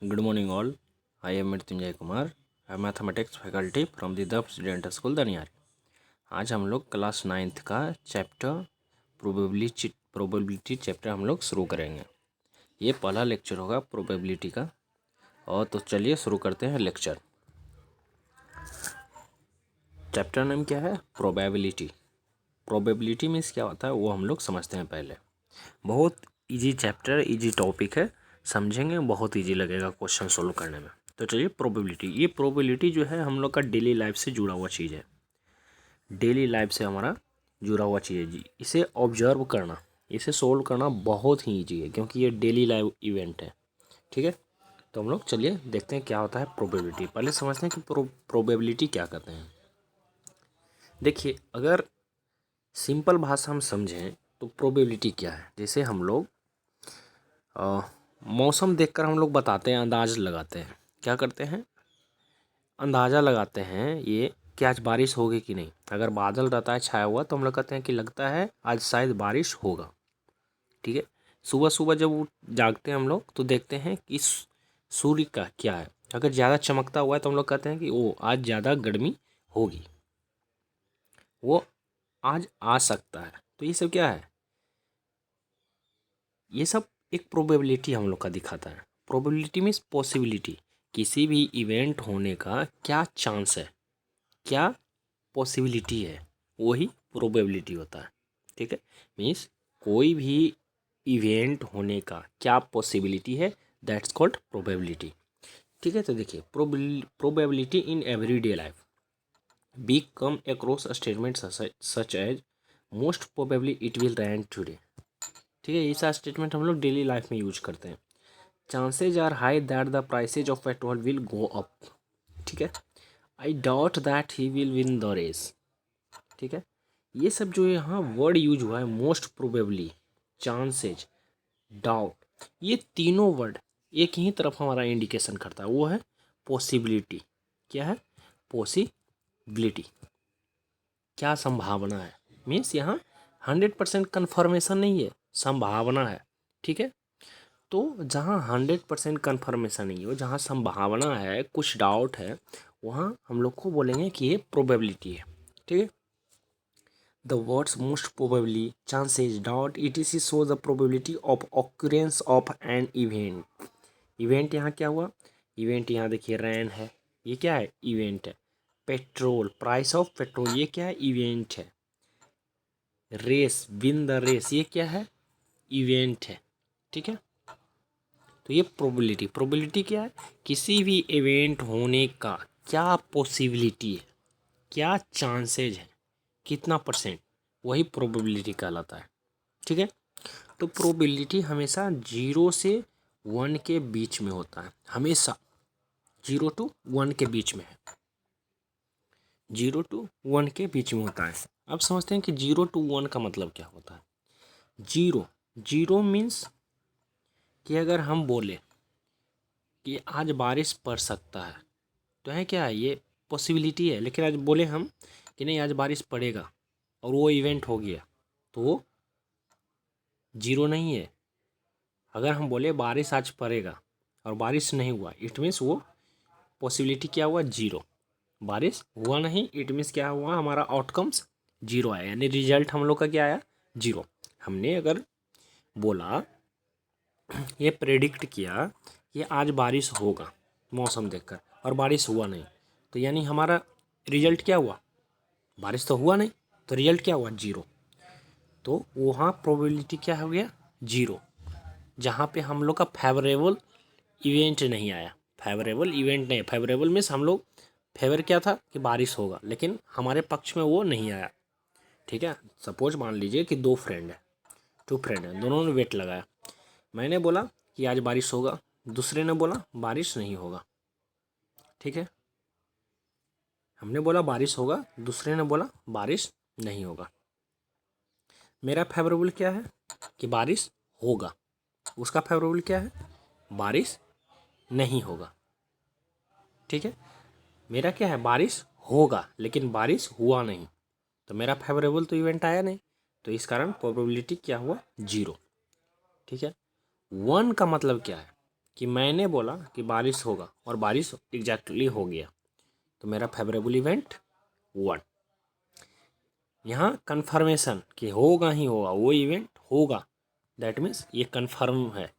Good morning all. I am Mrityunjay Kumar, mathematics faculty from the दफ student school दनियार। आज हम लोग क्लास 9th का चैप्टर प्रोबेबिलिटी चैप्टर हम लोग शुरू करेंगे। ये पहला लेक्चर होगा प्रोबेबिलिटी का। और तो चलिए शुरू करते हैं लेक्चर। चैप्टर नेम क्या है? प्रोबेबिलिटी। प्रोबेबिलिटी मीन्स क्या होता है वो हम लोग समझते हैं पहले। बहुत इजी चैप्टर, इजी टॉपिक है, समझेंगे बहुत इजी लगेगा क्वेश्चन सोल्व करने में। तो चलिए प्रोबेबिलिटी, ये प्रोबेबिलिटी जो है हम लोग का डेली लाइफ से जुड़ा हुआ चीज़ है। डेली लाइफ से हमारा जुड़ा हुआ चीज़ है जी। इसे ऑब्जर्व करना, इसे सोल्व करना बहुत ही ईजी है क्योंकि ये डेली लाइफ इवेंट है। ठीक है, तो हम लोग चलिए देखते हैं क्या होता है प्रोबेबिलिटी। पहले समझते हैं कि प्रोबेबिलिटी क्या कहते हैं। देखिए, अगर सिंपल भाषा हम समझें तो प्रोबेबिलिटी क्या है। जैसे हम लोग मौसम देखकर हम लोग बताते हैं, अंदाज लगाते हैं। क्या करते हैं? अंदाज़ा लगाते हैं ये कि आज बारिश होगी कि नहीं। अगर बादल रहता है छाया हुआ तो हम लोग कहते हैं कि लगता है आज शायद बारिश होगा। ठीक है, सुबह सुबह जब वो जागते हैं हम लोग तो देखते हैं कि सूर्य का क्या है। अगर ज़्यादा चमकता हुआ है तो हम लोग कहते हैं कि वो आज ज़्यादा गर्मी होगी, वो आज आ सकता है। तो ये सब क्या है? ये सब एक प्रोबेबिलिटी हम लोग का दिखाता है। प्रोबेबिलिटी मीन्स पॉसिबिलिटी, किसी भी इवेंट होने का क्या चांस है, क्या पॉसिबिलिटी है, वही प्रोबेबिलिटी होता है। ठीक है, मीन्स कोई भी इवेंट होने का क्या पॉसिबिलिटी है, दैट्स कॉल्ड प्रोबेबिलिटी। ठीक है, तो देखिए probability in everyday life we come across statement such as most probably it will rain today. ठीक है, ये सारा स्टेटमेंट हम लोग डेली लाइफ में यूज करते हैं। Chances are high that the prices of petrol will go up. ठीक है, I doubt that he will win the race. ठीक है, ये सब जो यहाँ वर्ड यूज हुआ है, मोस्ट प्रोबेबली, चांसेज, डाउट, ये तीनों वर्ड एक ही तरफ हमारा इंडिकेशन करता है, वो है पॉसिबिलिटी। क्या है? पॉसिबिलिटी, क्या संभावना है। मीन्स यहाँ 100% कन्फर्मेशन नहीं है, संभावना है। ठीक है, तो जहाँ 100% कन्फर्मेशन नहीं हो, जहाँ संभावना है, कुछ डाउट है, वहाँ हम लोग को बोलेंगे कि ये प्रोबेबिलिटी है। ठीक है, the words most probably, chances, doubt, etc show the probability of occurrence of an event. Event यहाँ क्या हुआ? इवेंट यहाँ देखिए रैन है, ये क्या है? इवेंट है। पेट्रोल, प्राइस ऑफ पेट्रोल, ये क्या है? इवेंट है। रेस, विन द रेस, ये क्या है? इवेंट है। ठीक है, तो ये प्रोबेबिलिटी, प्रोबेबिलिटी क्या है? किसी भी इवेंट होने का क्या पॉसिबिलिटी है, क्या चांसेज है, कितना परसेंट, वही प्रोबेबिलिटी कहलाता है। ठीक है, तो प्रोबेबिलिटी हमेशा 0 से 1 के बीच में होता है, हमेशा 0 to 1 के बीच में है, 0 to 1 के बीच में होता है। अब समझते हैं कि 0 to 1 का मतलब क्या होता है। जीरो, जीरो मीन्स कि अगर हम बोले कि आज बारिश पड़ सकता है, तो है क्या है? ये पॉसिबिलिटी है। लेकिन आज बोले हम कि नहीं आज बारिश पड़ेगा और वो इवेंट हो गया, तो वो जीरो नहीं है। अगर हम बोले बारिश आज पड़ेगा और बारिश नहीं हुआ, इट मीन्स वो पॉसिबिलिटी क्या हुआ? जीरो। बारिश हुआ नहीं, इट मीन्स क्या हुआ? हमारा आउटकम्स जीरो आया, यानी रिजल्ट हम लोग का क्या आया? जीरो। हमने अगर बोला, ये प्रेडिक्ट किया कि आज बारिश होगा मौसम देखकर, और बारिश हुआ नहीं, तो यानी हमारा रिजल्ट क्या हुआ? बारिश तो हुआ नहीं, तो रिजल्ट क्या हुआ? जीरो। तो वहाँ प्रोबेबिलिटी क्या हो गया? जीरो। जहाँ पे हम लोग का फेवरेबल इवेंट नहीं आया। फेवरेबल इवेंट नहीं, फेवरेबल मीन्स हम लोग फेवर क्या था कि बारिश होगा, लेकिन हमारे पक्ष में वो नहीं आया। ठीक है, सपोज मान लीजिए कि दो फ्रेंड है, टू फ्रेंड है, दोनों ने वेट लगाया। मैंने बोला कि आज बारिश होगा, दूसरे ने बोला बारिश नहीं होगा। ठीक है, हमने बोला बारिश होगा, दूसरे ने बोला बारिश नहीं होगा। मेरा फेवरेबल क्या है? कि बारिश होगा। उसका फेवरेबल क्या है? बारिश नहीं होगा। ठीक है, मेरा क्या है? बारिश होगा, लेकिन बारिश हुआ नहीं, तो मेरा फेवरेबल तो इवेंट आया नहीं, तो इस कारण प्रोबेबिलिटी क्या हुआ? जीरो। ठीक है, 1 का मतलब क्या है? कि मैंने बोला कि बारिश होगा और बारिश एग्जैक्टली हो गया, तो मेरा फेवरेबल इवेंट 1। यहाँ कन्फर्मेशन कि होगा ही होगा, वो इवेंट होगा, दैट मीन्स ये कन्फर्म है।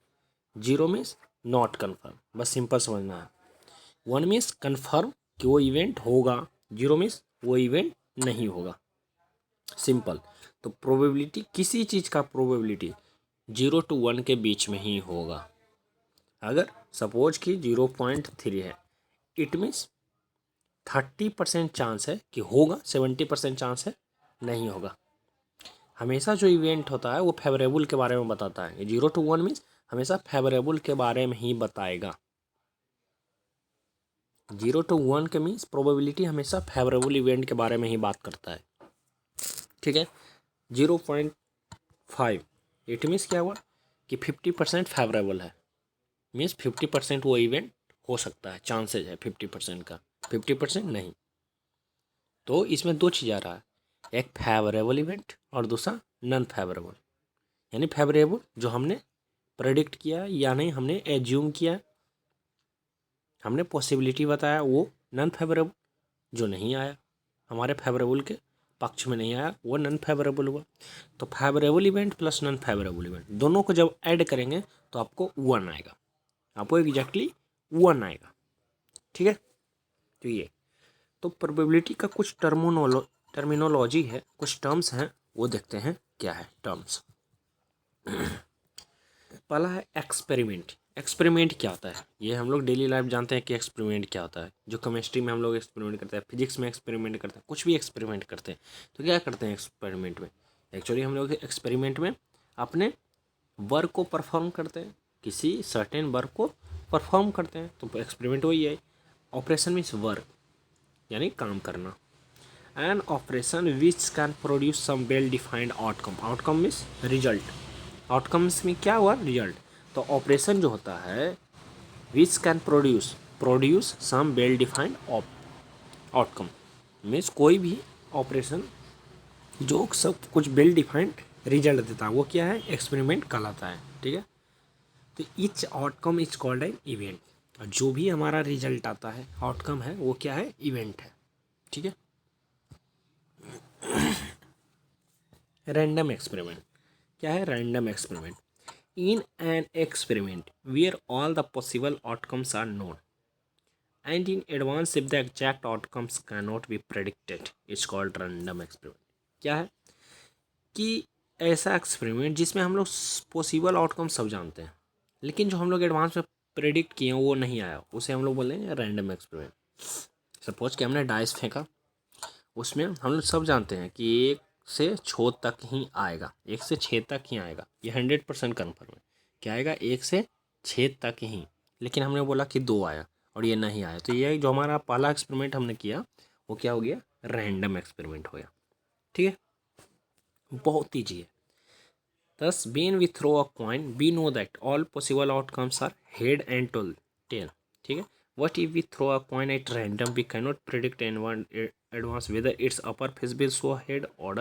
0 मीन्स नॉट कन्फर्म, बस सिंपल समझना है। 1 मीन्स कन्फर्म कि वो इवेंट होगा, 0 मीन्स वो इवेंट नहीं होगा, सिंपल। तो प्रोबेबिलिटी, किसी चीज़ का प्रोबेबिलिटी 0 to 1 के बीच में ही होगा। अगर सपोज कि 0.3 है, इट मीन्स 30% चांस है कि होगा, 70% चांस है नहीं होगा। हमेशा जो इवेंट होता है वो फेवरेबल के बारे में बताता है। 0 to 1 मीन्स हमेशा फेवरेबल के बारे में ही बताएगा। 0 to 1 के मीन्स प्रोबेबिलिटी हमेशा फेवरेबल इवेंट के बारे में ही बात करता है, ठीक है। 0.5 इट मीन्स क्या हुआ कि 50% फेवरेबल है, मीन्स 50% वो इवेंट हो सकता है, चांसेज है 50% का, 50% नहीं। तो इसमें दो चीज़ आ रहा है, एक फेवरेबल इवेंट और दूसरा नॉन फेवरेबल। यानी फेवरेबल जो हमने प्रेडिक्ट किया या नहीं, हमने एज्यूम किया, हमने पॉसिबिलिटी बताया, वो नॉन फेवरेबल जो नहीं आया, हमारे फेवरेबल के पक्ष में नहीं आया, वो नॉन फेवरेबल हुआ। तो favourable event plus non favourable event दोनों को जब ऐड करेंगे तो आपको 1 आएगा, आपको एग्जैक्टली 1 आएगा, ठीक है। तो ये तो प्रोबेबिलिटी का कुछ टर्मिनोलॉजी है, कुछ टर्म्स हैं, वो देखते हैं क्या है टर्म्स। पहला है एक्सपेरिमेंट। एक्सपेरिमेंट क्या होता है, ये हम लोग डेली लाइफ जानते हैं कि एक्सपेरिमेंट क्या होता है। जो केमिस्ट्री में हम लोग एक्सपेरिमेंट करते हैं, फिजिक्स में एक्सपेरिमेंट करते हैं, कुछ भी एक्सपेरिमेंट करते हैं, तो क्या करते हैं एक्सपेरिमेंट में? एक्चुअली हम लोग एक्सपेरिमेंट में अपने वर्क को परफॉर्म करते हैं, किसी सर्टेन वर्क को परफॉर्म करते हैं, तो एक्सपेरिमेंट वही है। ऑपरेशन मीन्स वर्क, यानी काम करना। An operation which can produce some well defined outcome. Outcome means result, outcomes में क्या हुआ, रिजल्ट। तो ऑपरेशन जो होता है which can produce some well defined outcome, means कोई भी ऑपरेशन जो सब कुछ वेल डिफाइंड रिजल्ट देता है, वो क्या है, एक्सपेरिमेंट कहलाता है, ठीक है। तो each outcome is called an event, और जो भी हमारा रिजल्ट आता है, आउटकम है, वो क्या है, इवेंट है, ठीक है। रैंडम एक्सपेरिमेंट क्या है, random experiment. In an experiment where all the possible outcomes are known and in advance if the exact outcomes cannot be predicted is called random experiment। क्या है कि ऐसा एक्सपेरिमेंट जिसमें हम लोग पॉसिबल आउटकम सब जानते हैं, लेकिन जो हम लोग एडवांस में प्रेडिक्ट किए हैं वो नहीं आया, उसे हम लोग बोलेंगे रैंडम एक्सपेरिमेंट। सपोज कि हमने डाइस फेंका, उसमें हम लोग सब जानते हैं कि 1 से 6 तक ही आएगा, 1 से 6 तक ही आएगा, ये 100% कन्फर्म है। क्या आएगा, 1 से 6 तक ही, लेकिन हमने बोला कि 2 आया और ये नहीं आया, तो ये जो हमारा पहला एक्सपेरिमेंट हमने किया वो क्या हो गया, रैंडम एक्सपेरिमेंट हो गया, ठीक है। बहुत ईजी है। Thus when we throw a coin we know that all possible outcomes are head and tail, ठीक है। What if we throw a coin at random? We cannot predict in one advance whether its upper face will show head or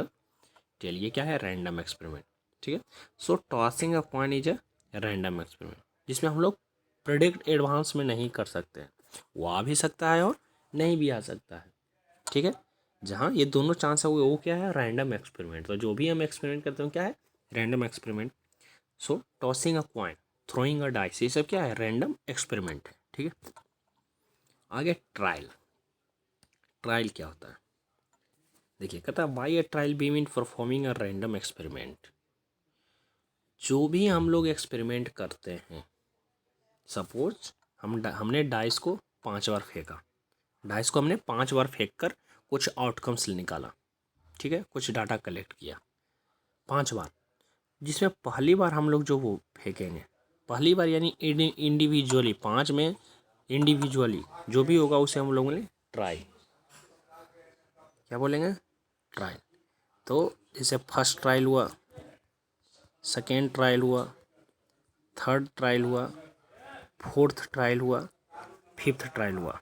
tail। ये क्या है, random experiment, ठीक है। So tossing a coin is a random experiment, जिसमें हम लोग predict advance में नहीं कर सकते हैं, वो आ भी सकता है और नहीं भी आ सकता है, ठीक है। जहाँ ये दोनों चांस है वो क्या है, रैंडम एक्सपेरिमेंट। तो जो भी हम एक्सपेरिमेंट करते हैं क्या है, random experiment. So tossing a coin, throwing a dice, ये सब क्या है, रैंडम एक्सपेरिमेंट है, ठीक है। आगे ट्रायल। ट्रायल क्या होता है, देखिए कहता है by a trial we mean performing a random experiment. जो भी हम लोग एक्सपेरिमेंट करते हैं, सपोज हमने डाइस को 5 बार फेंका, डाइस को हमने 5 बार फेंक कर कुछ आउटकम्स निकाला, ठीक है, कुछ डाटा कलेक्ट किया 5 बार, जिसमें पहली बार हम लोग जो वो फेंकेंगे, पहली बार यानी इंडिविजुअली 5 में इंडिविजुअली जो भी होगा उसे हम लोग बोलेंगे ट्राई, क्या बोलेंगे, ट्रायल। तो जैसे फर्स्ट ट्रायल हुआ, सेकेंड ट्रायल हुआ, थर्ड ट्रायल हुआ, फोर्थ ट्रायल हुआ, फिफ्थ ट्रायल हुआ।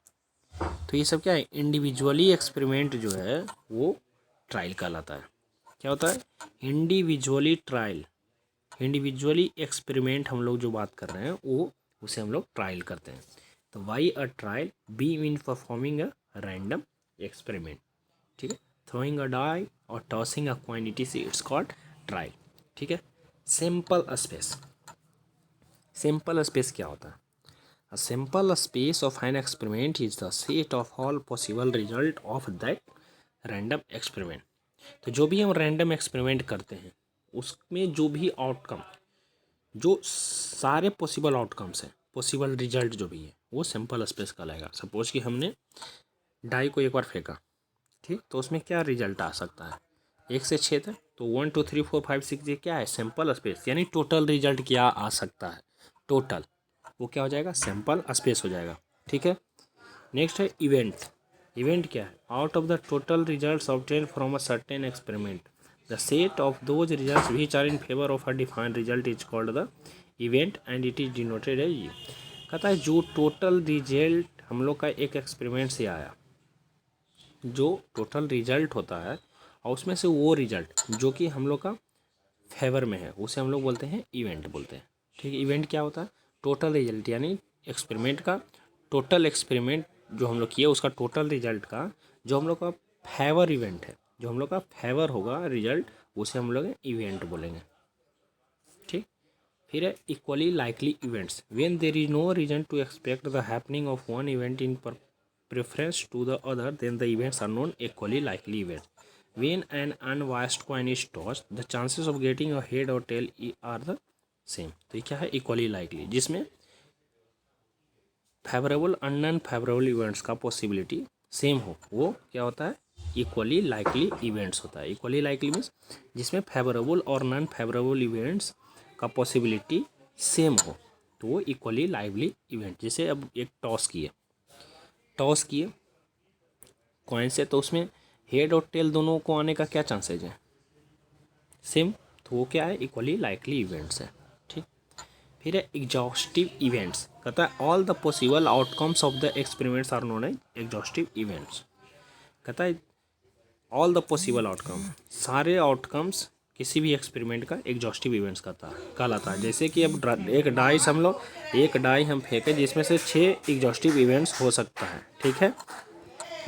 तो ये सब क्या है, इंडिविजुअली एक्सपेरिमेंट जो है वो ट्रायल कहलाता है। क्या होता है, इंडिविजुअली ट्रायल, इंडिविजुअली एक्सपेरिमेंट हम लोग जो बात कर रहे हैं वो उसे हम लोग ट्रायल करते हैं। तो by a trial, we mean performing a random experiment, ठीक है। थ्रोइंग अ डाई और टॉसिंग अ क्वांटिटी से इट्स कॉल्ड ट्रायल, ठीक है। सिंपल स्पेस, सिंपल स्पेस क्या होता है? A simple space of an experiment is the set of all possible result of that random experiment। तो जो भी हम रैंडम एक्सपेरिमेंट करते हैं उसमें जो भी आउटकम, जो सारे पॉसिबल आउटकम्स हैं, पॉसिबल रिजल्ट जो भी है वो सिंपल स्पेस कहलाएगा। सपोज कि हमने डाई को एक बार फेंका, ठीक, तो उसमें क्या रिजल्ट आ सकता है? 1 से 6 तक, तो 1 2 3 4 5 6 ये क्या है? सिंपल स्पेस, यानी टोटल रिजल्ट क्या आ सकता है? टोटल, वो क्या हो जाएगा? सिंपल स्पेस हो जाएगा, ठीक है। नेक्स्ट है इवेंट। इवेंट क्या है? Out of the total results obtain from a certain experiment the set of those results which are in favour of a defined result is called the event and it is denoted as U. कहता है जो total result हम लोग का एक experiment से आया, जो टोटल रिजल्ट होता है और उसमें से वो रिजल्ट जो कि हम लोग का फेवर में है उसे हम लोग बोलते हैं इवेंट बोलते हैं, ठीक है। इवेंट क्या होता है? टोटल रिजल्ट, यानी एक्सपेरिमेंट का टोटल, एक्सपेरिमेंट जो हम लोग किए उसका टोटल रिजल्ट का जो हम लोग का फेवर इवेंट है, जो हम लोग का फेवर होगा रिजल्ट, उसे हम लोग इवेंट बोलेंगे, ठीक। फिर है equally likely events, when there is no reason to expect the happening of one event in preference to the other, then the events are known equally likely events। When an unbiased coin is tossed, the chances of getting a head or tail are the same। तो ये क्या है? Equally likely, जिसमें favourable और non favourable events का possibility same हो, वो क्या होता है? इक्वली लाइकली इवेंट्स होता है। इक्वली लाइकली मीन्स जिसमें फेवरेबल और नॉन फेवरेबल इवेंट्स का पॉसिबिलिटी सेम हो, तो वो इक्वली लाइवली इवेंट। जैसे अब एक टॉस किए कॉइन से, तो उसमें हेड और टेल दोनों को आने का क्या चांसेज है? सेम, तो वो क्या है? इक्वली लाइकली इवेंट्स है, ठीक। फिर है एग्जॉस्टिव इवेंट्स। कहता है all the possible outcomes of the experiments are known as exhaustive events. कहता है ऑल द पॉसिबल आउटकम, सारे आउटकम्स किसी भी एक्सपेरिमेंट का एग्जॉस्टिव इवेंट्स कहलाता है। जैसे कि अब एक डाइस हम लोग, एक डाई हम फेंके जिसमें से 6 एग्जॉस्टिव इवेंट्स हो सकता है, ठीक है।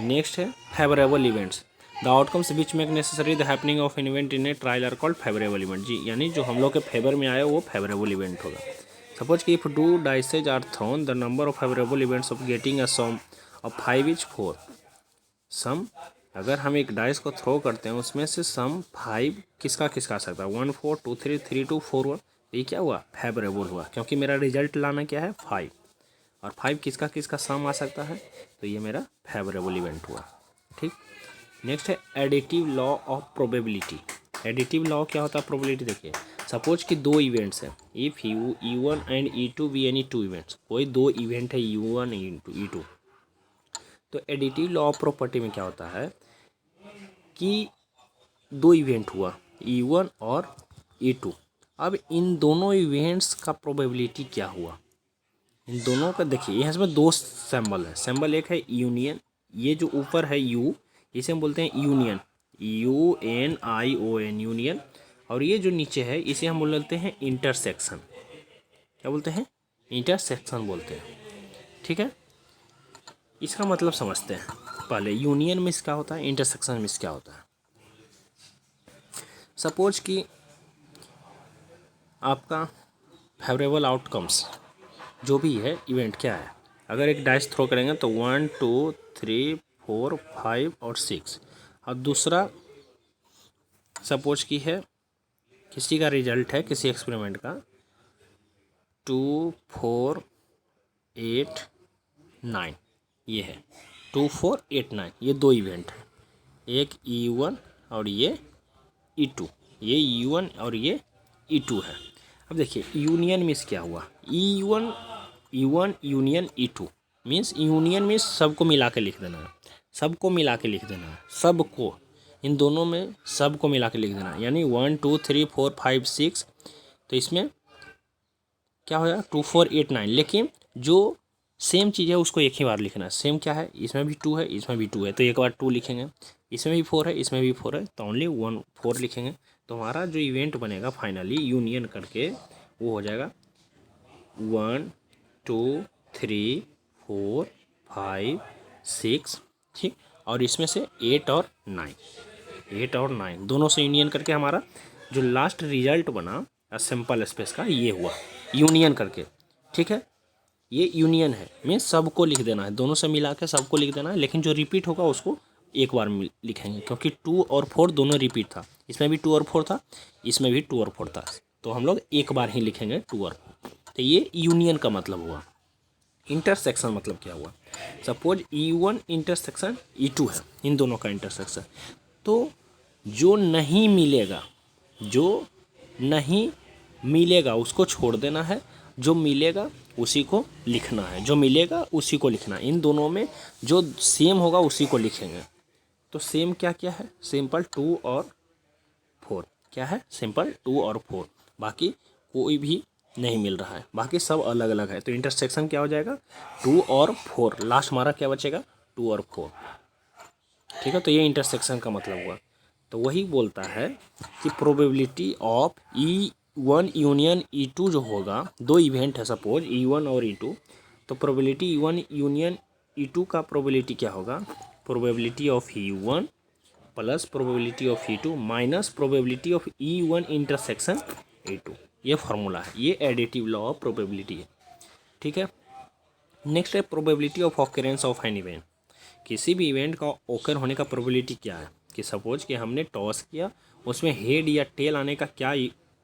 नेक्स्ट है favourable events, the outcomes which make necessary the happening of an event in a trial are called favourable event. जी, यानी जो हम लोग के फेवर में आया वो फेवरेबल इवेंट होगा। सपोज कि if 2 dices are thrown, the number of favourable events of getting a sum of 5 is 4। Sum, अगर हम एक डाइस को थ्रो करते हैं उसमें से सम 5 किसका किसका आ सकता है? 1 4 2 3 3 2 4 1। ये क्या हुआ? फेवरेबल हुआ, क्योंकि मेरा रिजल्ट लाना क्या है? 5, और 5 किसका किसका सम आ सकता है? तो ये मेरा फेवरेबल इवेंट हुआ, ठीक। नेक्स्ट है additive law of probability. Additive law क्या होता है? प्रोबेबिलिटी देखिए, सपोज कि 2 इवेंट्स हैं, if E1 and E2 be any 2 events, कोई 2 इवेंट है U1 E2, तो एडिटिव लॉ ऑफ प्रॉपर्टी में क्या होता है कि 2 इवेंट हुआ E1 और E2, अब इन दोनों इवेंट्स का प्रोबेबिलिटी क्या हुआ? इन दोनों का देखिए, यहाँ इसमें 2 सिंबल है। सिंबल एक है यूनियन, ये जो ऊपर है यू, इसे हम बोलते हैं यूनियन, UNION यूनियन, और ये जो नीचे है इसे हम बोलते हैं इंटरसेक्शन। क्या बोलते हैं? इंटरसेक्शन बोलते हैं, ठीक है। इसका मतलब समझते हैं पहले। यूनियन मीन्स क्या होता है? इंटरसेक्शन मीन्स क्या होता है? सपोज कि आपका फेवरेबल आउटकम्स जो भी है इवेंट क्या है, अगर एक डाइस थ्रो करेंगे तो 1 2 3 4 5 और 6, और दूसरा सपोज की है किसी का रिजल्ट है किसी एक्सपेरिमेंट का 2 4 8 9, ये है 2 4 8 9, ये 2 इवेंट है, एक E1 और ये E2, ये E1 और ये E2 है। अब देखिए यूनियन मीन्स क्या हुआ? E1 union E2 means, union means सबको मिला के लिख देना है, सबको मिला के लिख देना है, सबको, इन दोनों में सबको मिला के लिख देना है, यानी 1 2 3 4 5 6, तो इसमें क्या हो जाएगा? 2 4 8 9, लेकिन जो सेम चीज़ है उसको एक ही बार लिखना है। सेम क्या है? इसमें भी 2 है, इसमें भी 2 है, तो एक बार 2 लिखेंगे, इसमें भी 4 है, इसमें भी 4 है, तो ओनली 1 4 लिखेंगे। तो हमारा जो इवेंट बनेगा फाइनली यूनियन करके वो हो जाएगा 1 2 3 4 5 6, ठीक, और इसमें से 8 और 9 दोनों से यूनियन करके हमारा जो लास्ट रिजल्ट बना सिंपल स्पेस का ये हुआ यूनियन करके, ठीक है। ये यूनियन है, में सबको लिख देना है, दोनों से मिला के सबको लिख देना है, लेकिन जो रिपीट होगा उसको एक बार लिखेंगे, क्योंकि 2 और 4 दोनों रिपीट था, इसमें भी 2 और 4 था, इसमें भी 2 और 4 था, तो हम लोग एक बार ही लिखेंगे 2 और 4। तो ये यूनियन का मतलब हुआ। इंटरसेक्शन मतलब क्या हुआ, सपोज E1 इंटरसेक्शन E2 है, इन दोनों का इंटरसेक्शन, तो जो नहीं मिलेगा उसको छोड़ देना है, जो मिलेगा उसी को लिखना है, इन दोनों में जो सेम होगा उसी को लिखेंगे। तो सेम क्या क्या है, सिंपल 2 और 4, क्या है, सिंपल 2 और 4, बाकी कोई भी नहीं मिल रहा है, बाकी सब अलग अलग है। तो इंटरसेक्शन क्या हो जाएगा, 2 और 4, लास्ट हमारा क्या बचेगा, 2 और 4, ठीक है। तो ये इंटरसेक्शन का मतलब हुआ। तो वही बोलता है कि probability of E1 union E2 जो होगा, दो इवेंट है सपोज E1 और E2, तो प्रोबेबिलिटी E1 यूनियन E2 का प्रोबेबिलिटी क्या होगा, probability of E1 plus probability of E2 minus probability of E1 intersection E2, ये फार्मूला है, ये एडिटिव लॉ ऑफ प्रोबेबिलिटी है, ठीक है। नेक्स्ट है probability of occurrence of an event, किसी भी इवेंट का ओकर होने का प्रोबेबिलिटी क्या है, कि सपोज कि हमने टॉस किया, उसमें हेड या टेल आने का क्या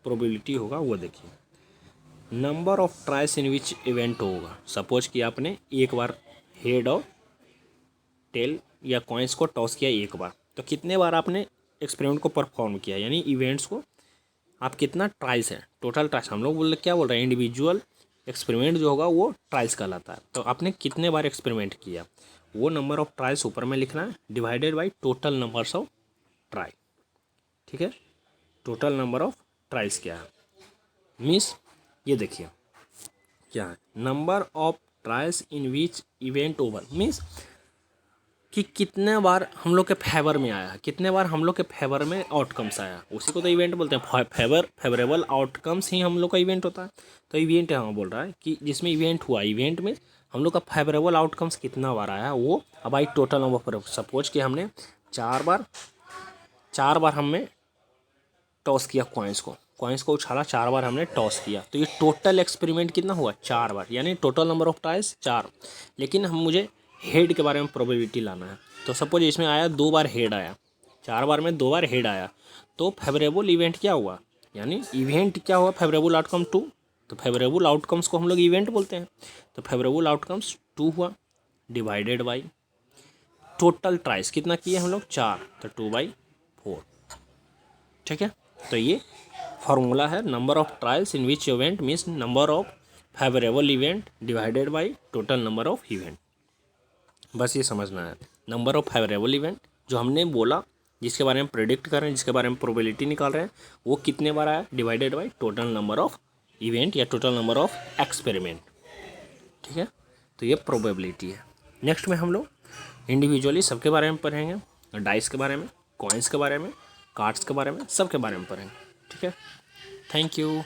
प्रोबेबिलिटी होगा वो देखिए। Number of ट्राइस in which event होगा, सपोज कि आपने एक बार हेड और टेल या कॉइन्स को टॉस किया एक बार, तो कितने बार आपने एक्सपेरिमेंट को परफॉर्म किया, यानी इवेंट्स को आप कितना ट्राइल्स है, टोटल ट्राइल्स, हम लोग क्या बोल रहे हैं, इंडिविजुअल एक्सपेरिमेंट जो होगा वो ट्राइल्स कहलाता है। तो आपने कितने बार एक्सपेरिमेंट किया, वो नंबर ऑफ ट्राइल्स ऊपर में लिखना है, divided by total numbers of try, ठीक है। टोटल नंबर ऑफ ट्राइल्स क्या है, मीन्स ये देखिए क्या है, number of trials in which event over, means कि कितने बार हम लोग के फेवर में आया, कितने बार हम लोग के फेवर में आउटकम्स आया, उसी को तो इवेंट बोलते हैं। फेवरेबल आउटकम्स ही हम लोग का इवेंट होता है। तो इवेंट यहाँ बोल रहा है कि जिसमें इवेंट हुआ, इवेंट में हम लोग का फेवरेबल आउटकम्स कितना बार आया वो, अब आई टोटल नंबर पर, सपोज कि हमने 4 बार हमने टॉस किया कॉइन्स को उछाला, 4 बार हमने टॉस किया, तो ये टोटल एक्सपेरिमेंट कितना हुआ, 4 बार, यानी टोटल नंबर ऑफ ट्राइल्स 4। लेकिन हम मुझे हेड के बारे में प्रोबेबिलिटी लाना है, तो सपोज इसमें आया 2 बार हेड आया, 4 बार में 2 बार हेड आया, तो फेवरेबल इवेंट क्या हुआ, यानी इवेंट क्या हुआ, फेवरेबल आउटकम 2, तो फेवरेबल आउटकम्स को हम लोग इवेंट बोलते हैं। तो फेवरेबल आउटकम्स 2 हुआ, डिवाइडेड बाई टोटल ट्राइल्स कितना किए हम लोग, 4, तो 2/4, ठीक है। तो ये फार्मूला है, number of trials in which event means number of favourable event divided by total number of event, बस ये समझना है। नंबर ऑफ फेवरेबल इवेंट जो हमने बोला, जिसके बारे में प्रेडिक्ट कर रहे हैं, जिसके बारे में प्रोबेबिलिटी निकाल रहे हैं, वो कितने बार आया, divided by total number of event या टोटल नंबर ऑफ एक्सपेरिमेंट, ठीक है। तो ये प्रोबेबिलिटी है। नेक्स्ट में हम लोग इंडिविजुअली सबके बारे में पढ़ेंगे, डाइस के बारे में, कॉइन्स के बारे में, कार्ड्स के बारे में, सब के बारे में पढ़ेंगे, ठीक है। Thank you.